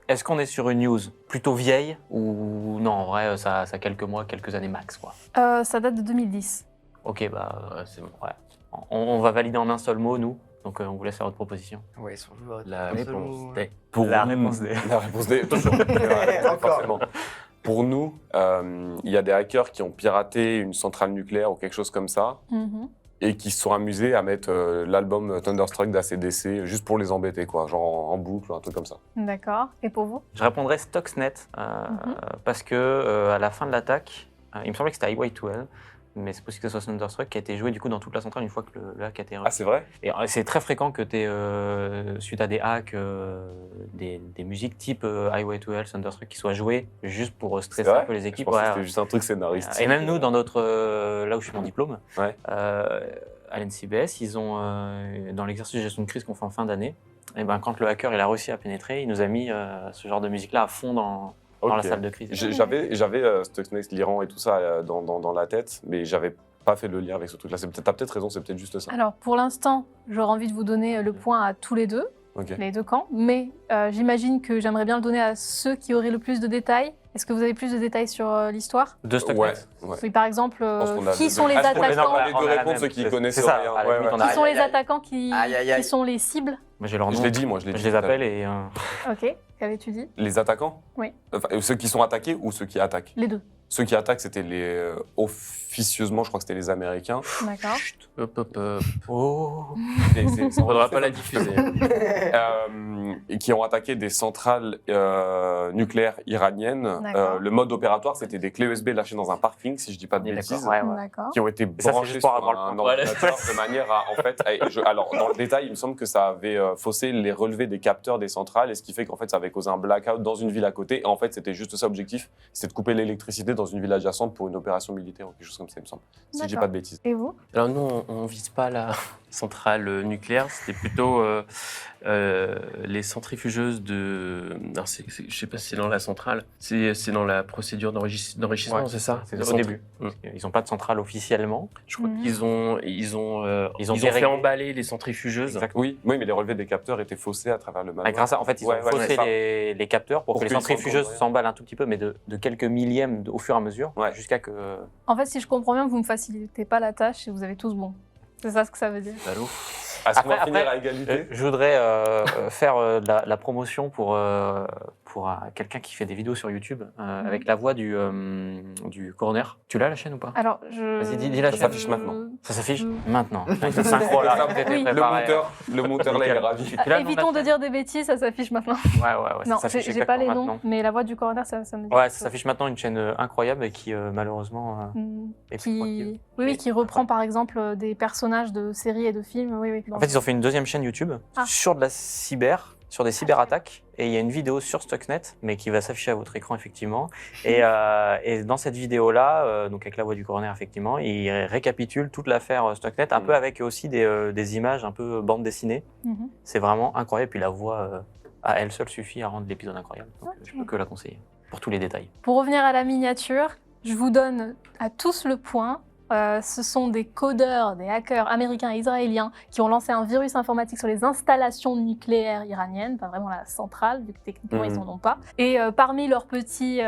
A: Est-ce qu'on est sur une news plutôt vieille ou non, en vrai, ça a quelques mois, quelques années max, quoi.
B: Ça date de 2010.
A: Ok, bah,
D: Ouais, c'est bon.
A: ouais. On va valider en un seul mot, nous. Donc, on vous laisse faire votre proposition.
E: Ouais, ils sont joueurs.
D: La réponse D.
C: Pour
A: La
C: nous-
A: réponse D.
C: La réponse D. Toujours. Ouais,
E: Encore.
C: forcément. Pour nous, il y a des hackers qui ont piraté une centrale nucléaire ou quelque chose comme ça.
B: Mhm.
C: et qui se sont amusés à mettre l'album Thunderstruck d'ACDC juste pour les embêter, quoi, genre en boucle ou un truc comme ça.
B: D'accord. Et pour vous?
A: Je répondrais Stuxnet parce que à la fin de l'attaque, il me semblait que c'était Highway-12, mais c'est possible que ce soit Thunderstruck qui a été joué du coup dans toute la centrale une fois que le hack a été
C: Ah, c'est vrai?
A: Et c'est très fréquent que tu aies, suite à des hacks, des musiques type Highway-12, Thunderstruck qui soient jouées juste pour stresser
C: C'est vrai
A: un peu les
C: Je
A: équipes.
C: pensais que
A: Ouais,
C: c'était juste un truc scénaristique.
A: et même nous, dans notre, là où je fais mon diplôme,
C: Ouais.
A: à l'NCBS, ils ont, dans l'exercice de gestion de crise qu'on fait en fin d'année, et ben, quand le hacker il a réussi à pénétrer, il nous a mis ce genre de musique-là à fond dans la
C: Ok.
A: salle de crise.
C: J'avais Stuxnet, l'Iran et tout ça dans la tête, mais j'avais pas fait le lien avec ce truc-là. T'as peut-être raison, c'est peut-être juste ça.
B: Alors, pour l'instant, j'aurais envie de vous donner le point à tous les deux,
C: Ok.
B: les deux camps, mais j'imagine que j'aimerais bien le donner à ceux qui auraient le plus de détails. Est-ce que vous avez plus de détails sur l'histoire?
A: De Stuxnet.
C: Ouais.
B: Oui, par exemple,
C: pense qu'on a
B: qui
C: les
B: sont
C: deux.
B: les
C: Ah, je pense qu'on a
B: attaquants?
C: les deux
A: On a la
C: réponses,
A: même.
C: ceux qui
A: C'est
C: connaissent
A: ça,
C: rien.
A: à la
C: Ouais,
A: limite,
C: ouais.
A: on a-
B: Qui sont les attaquants qui sont les cibles?
A: Moi, j'ai leur nom.
C: Je l'ai dit, moi, je l'ai dit.
A: Je les appelle et
B: Ok, qu'avais-tu dit?
C: Les attaquants?
B: Oui.
C: Enfin, ceux qui sont attaqués ou ceux qui attaquent?
B: Les deux.
C: Ceux qui attaquent, c'était officieusement, je crois que c'était les Américains.
B: D'accord.
D: Chut, hop, hop, hop.
A: Oh.
C: Et
D: On ne faudra pas la diffuser.
C: et qui ont attaqué des centrales nucléaires iraniennes.
B: D'accord.
C: Le mode opératoire, c'était des clés USB lâchées dans un parking, si je dis pas de
A: On est
C: bêtises,
A: d'accord, ouais.
B: D'accord.
C: qui ont été
A: ça, c'est
C: branchées
A: juste
C: sur
A: pour avoir
C: un
A: le point.
C: ordinateur de manière à, en fait, alors dans le détail, il me semble que ça avait faussé les relevés des capteurs des centrales, et ce qui fait qu'en fait, ça avait causé un blackout dans une ville à côté. Et en fait, c'était juste ça l'objectif, c'était de couper l'électricité dans une ville adjacente pour une opération militaire ou quelque chose comme ça, il me semble. Si je dis
B: D'accord.
C: pas de bêtises.
B: Et vous?
D: Alors nous, on ne vise pas la centrale nucléaire, c'était plutôt les centrifugeuses de... Alors je ne sais pas si c'est dans la centrale, c'est dans la procédure d'enrichissement,
A: Ouais,
D: c'est ça?
A: C'est au début. Ils n'ont pas de centrale officiellement.
D: Je crois
B: Mhm.
D: qu'ils ont fait
A: déréglé.
D: emballer les centrifugeuses.
A: Exactement.
C: Oui, mais les relevés des capteurs étaient faussés à travers le manoir.
A: Grâce à, en fait, ils
C: Ouais,
A: ont
C: ouais,
A: faussé
C: c'est ça.
A: les capteurs pour
C: Pour
A: que les
C: qu'ils
A: centrifugeuses
C: s'emballent.
A: s'emballent un tout petit peu, mais de quelques millièmes au fur et à mesure,
C: Ouais.
A: jusqu'à que...
B: En fait, si je comprends bien, vous ne me facilitez pas la tâche et vous avez tous bon. C'est ça ce que ça veut dire.
D: Allô.
C: Est-ce qu'on va
A: Après-
C: finir
A: après,
C: à égalité?
A: Je voudrais faire de la promotion pour quelqu'un qui fait des vidéos sur YouTube avec la voix du coroner. Tu l'as la chaîne ou pas?
B: Alors, je...
A: Vas-y, dis la
C: Ça
A: chaîne.
C: s'affiche maintenant.
A: Ça s'affiche
B: je-
A: maintenant. Avec le synchro là, tout était
B: Oui.
A: préparé.
C: Le monteur là, il est ravi.
A: Tu l'as, le nom de la
B: Évitons de
A: chaîne?
B: dire des bêtises, ça s'affiche maintenant.
A: Ouais,
B: Non,
A: ça s'affiche
B: j'ai pas les
A: exactement
B: noms,
A: maintenant.
B: mais la voix du coroner, ça me dit.
A: Ouais,
B: quelque
A: ça
B: chose.
A: s'affiche maintenant une chaîne incroyable et qui malheureusement est plus proactive.
B: Qui reprend par exemple des personnages de séries et de films. Oui, oui.
A: En fait, ils ont fait une deuxième chaîne YouTube
B: Ah.
A: sur de la cyber, sur des cyberattaques, et il y a une vidéo sur Stuxnet, mais qui va s'afficher à votre écran effectivement. Et dans cette vidéo-là, donc avec la voix du coroner effectivement, il récapitule toute l'affaire Stuxnet, un peu avec aussi des images un peu bande dessinée.
B: Mhm.
A: C'est vraiment incroyable. Puis la voix à elle seule suffit à rendre l'épisode incroyable. Donc, je peux que la conseiller pour tous les détails.
B: Pour revenir à la miniature, je vous donne à tous le point. Ce sont des codeurs, des hackers américains et israéliens qui ont lancé un virus informatique sur les installations nucléaires iraniennes, pas vraiment la centrale, vu que techniquement ils n'en ont pas. Et parmi leurs petits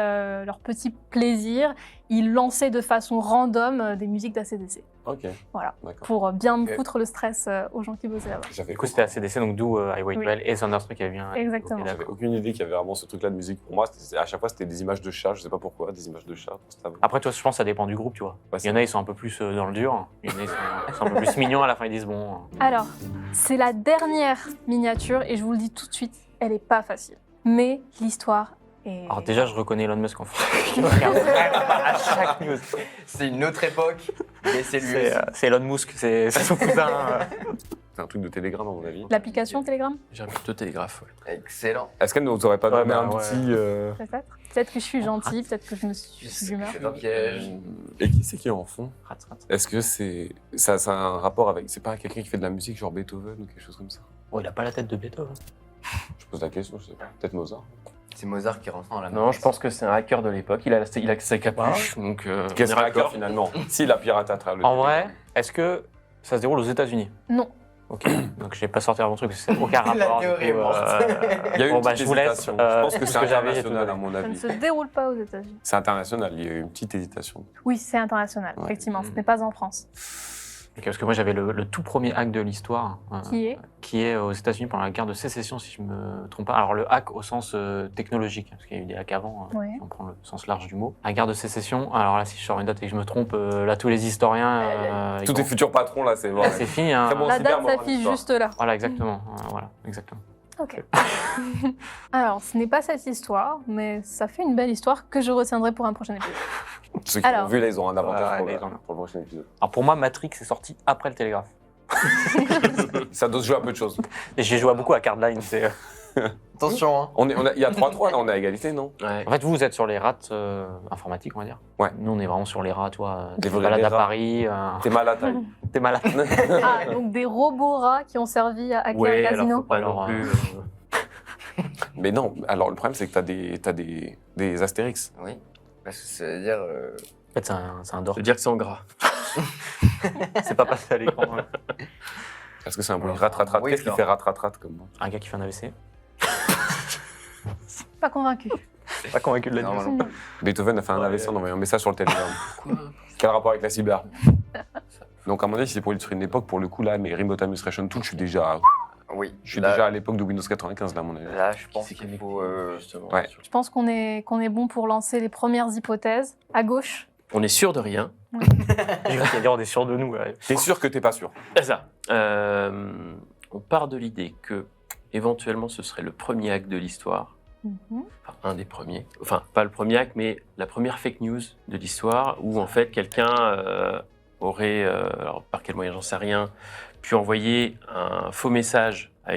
B: plaisirs, ils lançaient de façon random des musiques d'ACDC.
C: Ok.
B: Voilà.
C: D'accord.
B: Pour bien
E: Ok.
B: foutre le stress aux gens qui bossaient là-bas.
C: J'avais
A: Du coup, c'était ACDC, donc d'où Highway
B: Oui.
A: 12 et Thunderstruck qui avait bien.
B: Exactement.
A: Ok,
C: J'avais
A: d'accord.
C: aucune idée qu'il y avait vraiment ce truc-là de musique. Pour moi, à chaque fois, c'était des images de chats. Je sais pas pourquoi, des images de chats.
A: Après, toi, je pense que ça dépend du groupe, tu vois.
C: Ouais,
A: Il y en a, ils sont un peu plus dans le dur. Il y en a, ils sont un peu plus mignons. À la fin, ils disent bon.
B: Alors, c'est la dernière miniature et je vous le dis tout de suite, elle est pas facile. Mais l'histoire est...
A: Alors, déjà, je reconnais Elon Musk en fait. Je regarde vraiment pas à chaque news.
E: C'est une autre époque, mais c'est lui.
A: C'est Elon Musk, c'est son cousin.
C: C'est un truc de Telegram, à mon avis.
B: L'application Telegram,
D: J'ai un plutôt télégraphe, ouais.
E: Excellent.
C: Est-ce qu'elle ne nous aurait pas
A: Ouais,
C: donné
A: bah,
C: un
A: ouais.
C: petit.
B: peut-être. Peut-être que je suis gentille, peut-être que je me suis d'humeur.
E: C'est un piège.
C: Et qui c'est qui en fond?
A: Rat, rat.
C: Est-ce que ça a un rapport avec. C'est pas quelqu'un qui fait de la musique, genre Beethoven ou quelque chose comme ça?
A: Oh, il a pas la tête de Beethoven.
C: Je pose la question, je sais pas. Peut-être Mozart.
E: C'est Mozart qui rentre dans la
D: Non, je pense que c'est un hacker de l'époque. Il a sa capuche, donc
C: Qu'est-ce
D: on
C: qu'un
D: est
C: hacker
D: raccord.
C: finalement? Si, la piraté à travers le
A: En
C: Telegram.
A: vrai, est-ce que ça se déroule aux États-Unis?
B: Non.
A: Ok, donc je vais pas sortir mon truc, parce que c'est aucun
E: La
A: rapport.
E: théorie est morte.
C: Il y a eu
A: bon,
C: une
A: bah,
C: petite
A: je vous laisse.
C: hésitation. Je pense que
A: parce
C: c'est
A: que j'avais, j'ai
C: international, à
A: tout
C: mon
B: Ça ne
C: avis.
B: se déroule pas aux États-Unis.
C: C'est international, il y a eu une petite hésitation.
B: Oui, c'est international,
C: Ouais.
B: effectivement. Ce n'est pas en France.
A: Ok, parce que moi j'avais le tout premier hack de l'histoire,
B: Qui est
A: aux États-Unis pendant la guerre de sécession, si je me trompe pas. Alors le hack au sens technologique, parce qu'il y a eu des hacks avant,
B: Ouais.
A: si on prend le sens large du mot. La guerre de sécession, alors là si je sors une date et que je me trompe, là tous les historiens...
C: Tous tes futurs patrons, là, c'est mort.
A: Là, c'est fini. Hein.
C: Très bon
B: La
C: cyber,
B: date
C: moi,
B: s'affiche
C: l'histoire.
B: juste là.
A: Voilà, exactement. Voilà, exactement.
B: Ok. Alors, ce n'est pas cette histoire, mais ça fait une belle histoire que je retiendrai pour un prochain épisode.
C: Ceux qui
B: Alors.
C: l'ont vu, là, ils ont un avantage
A: Ouais,
C: pour,
A: les gens.
C: pour le prochain épisode.
A: Alors pour moi, Matrix est sorti après le Télégraphe.
C: Ça doit se jouer à peu de choses.
A: Et j'ai joué beaucoup à Cardline.
E: Attention, hein.
C: Il y a 3-3, là, on est à égalité, non?
D: Ouais.
A: En fait, vous êtes sur les rats informatiques, on va dire.
C: Ouais.
A: Nous, on est vraiment sur les rats, toi.
C: Des
A: Tu
C: vrais
A: balades à
C: rats.
A: Paris,
C: T'es mal à taille.
A: t'es malade.
B: Ah, donc des robots rats qui ont servi à hacker
D: Ouais,
B: un
D: alors
B: casino.
D: faut pas
A: Alors,
D: non plus.
C: Mais non, alors le problème, c'est que t'as des Astérix.
E: Oui. Parce que ça veut dire.
A: En fait, c'est un dor.
D: Je veux dire que c'est en gras.
A: C'est pas passé à l'écran. Ouais.
C: Est-ce que c'est un bruit
E: Alors,
C: rat-rat-rat?
E: oui,
C: Qu'est-ce qui
E: alors.
C: fait rat-rat-rat comme moi?
A: Un gars qui fait un AVC.
B: Pas convaincu.
A: Pas convaincu de la
E: Non,
A: news.
E: non.
C: Beethoven a fait un AVC en envoyant un message sur le Telegram.
D: Quoi?
C: Quel rapport avec la cyber? Donc à mon avis, si c'est pour illustrer une époque, pour le coup, là, mais Remote Administration Tool, je suis déjà
E: Là,
C: à l'époque de Windows 95, là, à mon avis.
E: Là, je pense
D: C'est
E: qu'il faut.
D: justement.
C: ouais.
B: Je pense qu'on est bon pour lancer les premières hypothèses. À gauche.
D: On est sûr de rien.
A: J'ai cru qu'il allait dire on est sûr de nous. Ouais.
C: T'es sûr que t'es pas sûr?
D: C'est ça. On part de l'idée que éventuellement ce serait le premier hack de l'histoire.
B: Mhm.
D: Enfin, un des premiers. Enfin, pas le premier hack, mais la première fake news de l'histoire où en fait quelqu'un aurait, alors par quel moyen j'en sais rien, pu envoyer un faux message à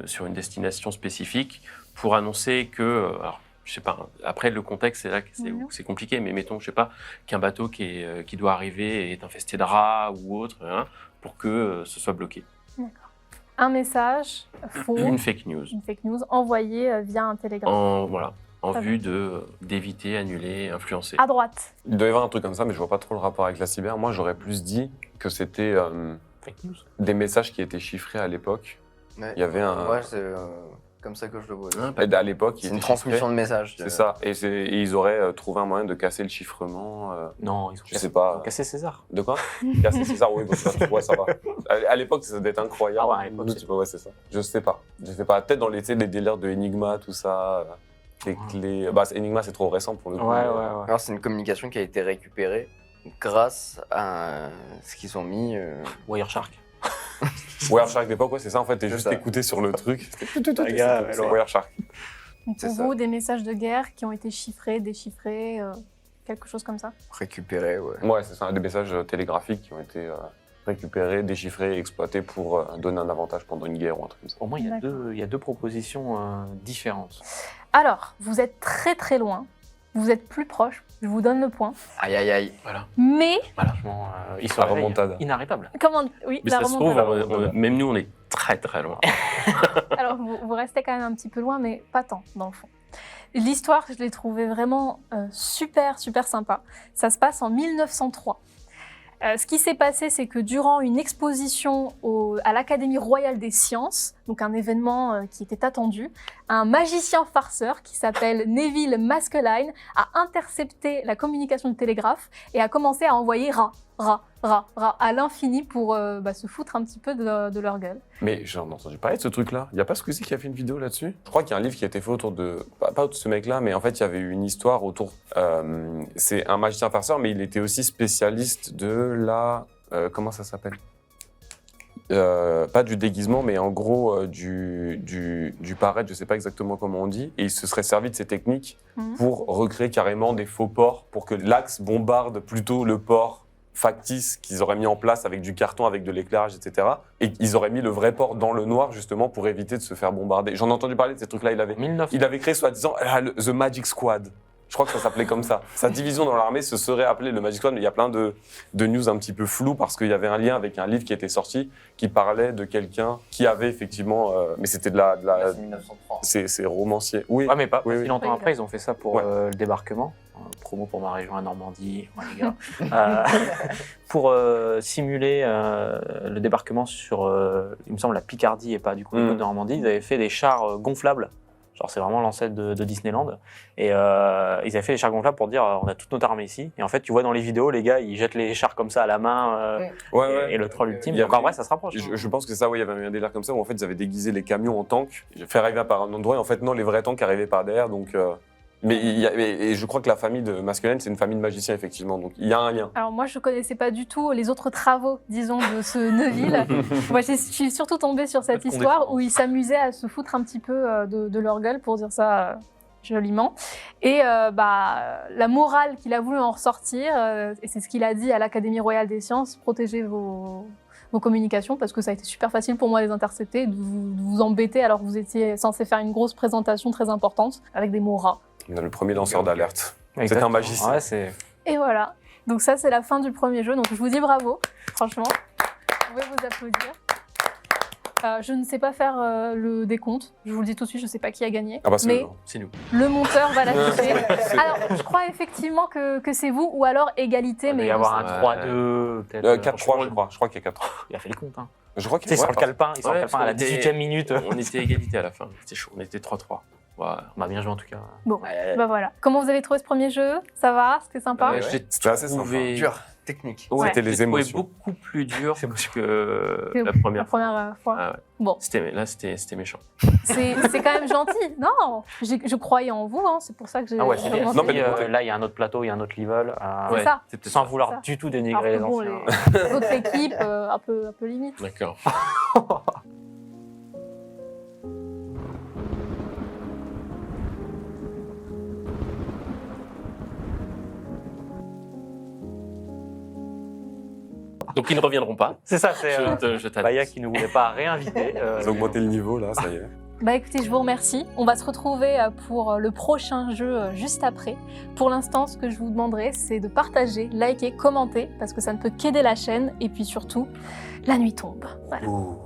D: sur une destination spécifique pour annoncer que, alors je sais pas, après le contexte c'est là que où c'est compliqué, mais mettons, je sais pas, qu'un bateau qui doit arriver est infesté de rats ou autre, hein, pour que ce soit bloqué.
B: Un message faux,
D: Une fake news.
B: une fake news envoyée via un télégramme.
D: En
B: Très
D: vue d'éviter, annuler, influencer.
B: À droite.
C: Il doit y avoir un truc comme ça, mais je vois pas trop le rapport avec la cyber. Moi, j'aurais plus dit que c'était
A: Fake news.
C: des messages qui étaient chiffrés à l'époque.
E: Ouais.
C: Il y avait un...
E: Ouais, c'est comme ça que je le vois.
D: Hein,
C: Et à l'époque,
E: C'est une transmission de messages.
C: C'est ça. Et ils auraient trouvé un moyen de casser le chiffrement.
A: Non, ils ont
C: Je
A: cassé,
C: sais pas.
A: ils ont cassé César.
C: De quoi? Casser César, oui, bah, ça va. À l'époque, ça devait être incroyable.
A: Ah ouais, à l'époque,
C: Nous,
A: c'est-
C: tu vois, ouais, c'est ça. Je sais pas. Peut-être dans les délires de Enigma, tout ça. Les clés. Bah, Enigma, c'est trop récent pour le coup.
A: Ouais.
E: Alors, c'est une communication qui a été récupérée grâce à ce qu'ils ont mis.
A: Wireshark.
C: Wireshark d'époque, ouais, c'est ça. En fait, t'es
E: C'est
C: juste
E: ça.
C: écouté sur le truc.
A: gars,
C: C'est
A: alors.
C: Wireshark.
B: Donc,
E: C'est
B: pour
E: ça.
B: vous, des messages de guerre qui ont été chiffrés, déchiffrés, quelque chose comme ça.
E: Récupérés, ouais.
C: Ouais, c'est ça. Des messages télégraphiques qui ont été récupérés, déchiffrés et exploités pour donner un avantage pendant une guerre ou un truc comme ça.
A: Au moins, il
B: D'accord.
A: y a deux propositions différentes.
B: Alors, vous êtes très très loin. Vous êtes plus proche. Je vous donne le point.
E: Aïe, aïe, aïe.
B: Mais,
A: Franchement, ils sont
C: La remontada.
A: inarrêtables.
B: comment. Oui,
D: Mais
B: la
D: ça se trouve,
B: remontada.
D: même nous, on est très très loin.
B: Alors, vous restez quand même un petit peu loin, mais pas tant, dans le fond. L'histoire, je l'ai trouvée vraiment super sympa. Ça se passe en 1903. Ce qui s'est passé, c'est que durant une exposition à l'Académie royale des sciences, donc un événement qui était attendu, un magicien farceur qui s'appelle Neville Maskelyne a intercepté la communication du télégraphe et a commencé à envoyer rat à l'infini pour se foutre un petit peu de leur gueule.
C: Mais j'en ai entendu parler de ce truc-là. Il n'y a pas Squeezie qui a fait une vidéo là-dessus? Je crois qu'il y a un livre qui a été fait autour de... Pas autour de ce mec-là, mais en fait, il y avait eu une histoire autour... c'est un magicien farceur, mais il était aussi spécialiste de la... comment ça s'appelle? Pas du déguisement, mais en gros du paraître, je sais pas exactement comment on dit. Et il se serait servi de ces techniques
B: Mhm.
C: pour recréer carrément des faux ports, pour que l'Axe bombarde plutôt le port factice qu'ils auraient mis en place avec du carton, avec de l'éclairage, etc. Et ils auraient mis le vrai port dans le noir justement pour éviter de se faire bombarder. J'en ai entendu parler de ces trucs-là. Il avait créé soi-disant The Magic Squad. Je crois que ça s'appelait comme ça. Sa division dans l'armée se serait appelée le Magic Squad, mais il y a plein de news un petit peu floues parce qu'il y avait un lien avec un livre qui était sorti qui parlait de quelqu'un qui avait effectivement... mais c'était de la
E: C'est 1903.
C: c'est romancier. Oui.
A: Ouais, mais pas
C: Oui,
A: si
C: oui.
A: longtemps
B: Oui,
A: après, ils ont fait ça pour
C: Ouais.
A: le débarquement. Promo pour ma région, la Normandie, ouais, les gars. Pour simuler le débarquement sur, il me semble, la Picardie et pas du coup le
C: Mm.
A: côte de Normandie, ils avaient fait des chars gonflables. Genre, c'est vraiment l'ancêtre de Disneyland. Et ils avaient fait les chars gonflables pour dire on a toute notre armée ici. Et en fait, tu vois dans les vidéos, les gars, ils jettent les chars comme ça à la main. Et le troll ultime.
C: Il y
A: Donc en
C: avait-
A: vrai, ça se rapproche.
C: Je pense que ça, oui, il y avait un délire comme ça où en fait ils avaient déguisé les camions en tanks, fait arriver par un endroit et en fait non, les vrais tanks arrivaient par derrière. Donc, mais et je crois que la famille de Masquelène, c'est une famille de magiciens effectivement. Donc il y a un lien.
B: Alors moi, je connaissais pas du tout les autres travaux, disons, de ce Neuville. Moi, je suis surtout tombée sur cette histoire où ils s'amusaient à se foutre un petit peu de leur gueule, pour dire ça joliment. Et la morale qu'il a voulu en ressortir, et c'est ce qu'il a dit à l'Académie royale des sciences, protégez vos communications, parce que ça a été super facile pour moi de les intercepter, de vous embêter alors que vous étiez censé faire une grosse présentation très importante avec des mots rats.
C: On a le premier lanceur d'alerte.
A: Exactement.
C: C'était un magicien.
A: Ouais, c'est...
B: Et voilà. Donc ça, c'est la fin du premier jeu. Donc je vous dis bravo, franchement. Vous pouvez vous applaudir. Je ne sais pas faire le décompte. Je vous le dis tout de suite, je ne sais pas qui a gagné.
C: Ah bah c'est
B: mais
C: eux.
D: C'est nous.
B: le monteur va l'afficher. Alors, je crois effectivement que c'est vous, ou alors égalité.
A: Il doit
B: Mais
A: y avoir
B: bon,
A: un
D: Ouais.
A: 3-2, peut-être.
C: 4-3, je crois. Je crois qu'il y a 4.
A: Il a fait les comptes. Hein.
C: Je crois qu'il
A: Tu sais, sur le
C: ouais,
A: calepin, ils sont
D: Ouais,
A: le calepin à la
D: parce qu'on
A: 18e minute.
D: On était égalité à la fin. C'était chaud. On était 3-3. Ouais.
A: Bah, bien joué en tout cas.
B: bon, bah voilà. Comment vous avez trouvé ce premier jeu? Ça va? C'était sympa?
D: Ouais,
C: C'était assez sympa.
E: Dur, technique.
D: Ouais,
C: C'était les
D: j'ai trouvé
C: émotions.
D: beaucoup plus dur que
B: Que
D: la
B: La
D: première fois.
B: première fois.
D: Ah ouais.
B: Bon,
D: C'était méchant.
B: c'est quand même gentil. Non, je croyais en vous, hein. C'est pour ça que j'ai
A: Ah ouais, c'est bien.
B: commencé.
C: Non, mais
A: Là, il y a un autre plateau, il y a un autre level.
B: C'est ça.
D: C'est peut-être
A: Sans
D: ça.
A: vouloir
B: ça.
A: du tout
B: Alors
A: dénigrer
B: que
A: les
B: bon,
A: anciens.
B: les autres équipes, un peu limite.
D: D'accord. Donc ils ne reviendront pas.
A: C'est ça, c'est
D: Je t'annonce.
A: Baya qui ne voulait pas réinviter.
C: Ils ont augmenté le niveau là, ça y est.
B: Bah écoutez, je vous remercie. On va se retrouver pour le prochain jeu juste après. Pour l'instant, ce que je vous demanderai, c'est de partager, liker, commenter, parce que ça ne peut qu'aider la chaîne. Et puis surtout, la nuit tombe. Voilà.
C: Ouh.